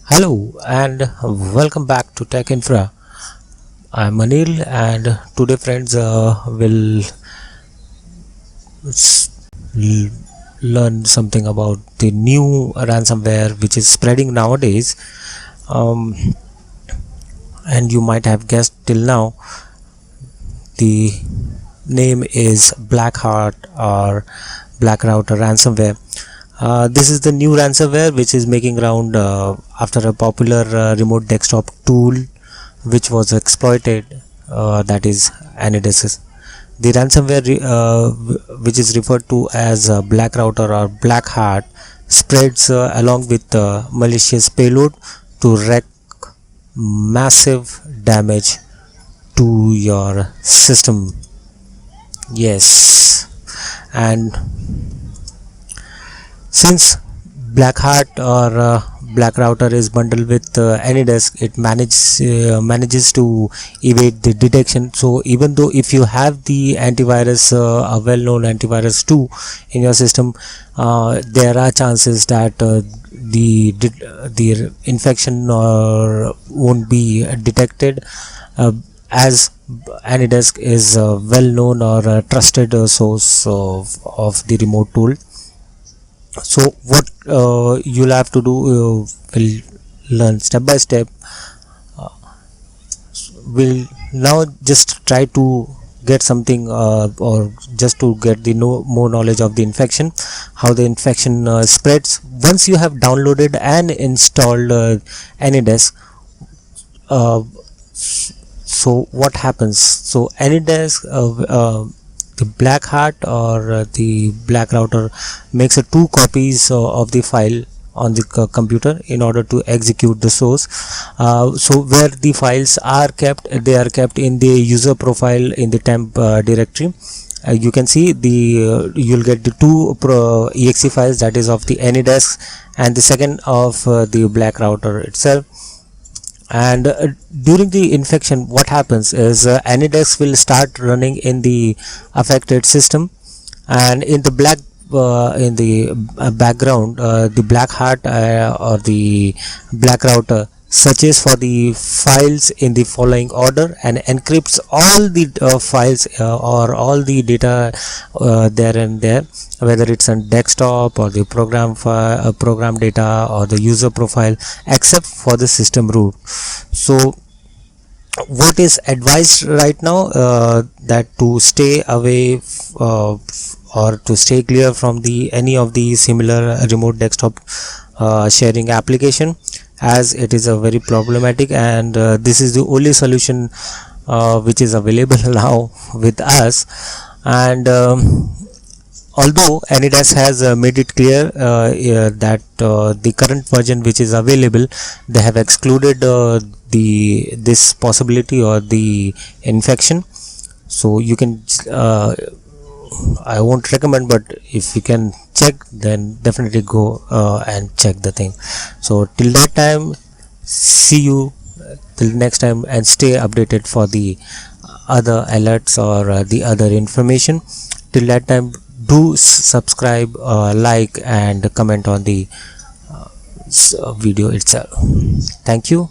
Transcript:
Hello and welcome back to Tech Infra. I'm Anil, and today, friends, will s- l- learn something about the new ransomware which is spreading nowadays. Um, and you might have guessed till now, the name is Blackheart or Black Router ransomware. This is the new ransomware which is making round after a popular remote desktop tool which was exploited, that is Anidesis. The ransomware which is referred to as Black Router or Black Hat spreads along with malicious payload to wreak massive damage to your system. Yes, and since Blackheart or Black Router is bundled with AnyDesk, it manages to evade the detection. So even though if you have the antivirus, a well-known antivirus 2 in your system, there are chances that the infection won't be detected, as AnyDesk is a well-known or a trusted source of the remote tool. So what you'll have to do, will learn step by step. uh, we'll now just try to get something, or just to get the more knowledge of the infection, how the infection spreads once you have downloaded and installed AnyDesk. uh, so what happens? So AnyDesk, the Black Hat or the Black Router makes two copies of the file on the computer in order to execute the source. So where the files are kept, they are kept in the user profile in the temp directory. You can see you'll get the two exe files, that is of the AnyDesk and the second of the Black Router itself. And during the infection, what happens is AnyDesk will start running in the affected system, and in the background, the Black Hat or the Black Router searches for the files in the following order and encrypts all the files or all the data there and there, whether it's on desktop or the program data or the user profile, except for the system root. So what is advised right now, that to stay away or to stay clear from the any of the similar remote desktop sharing application, as it is a very problematic, and this is the only solution which is available now with us. And although AnyDesk has made it clear that the current version which is available, they have excluded this possibility or the infection. So you can, I won't recommend, but if you can check, then definitely go and check the thing. So till that time, see you till next time, and stay updated for the other alerts or the other information. Till that time, do subscribe, like and comment on the video itself. Thank you.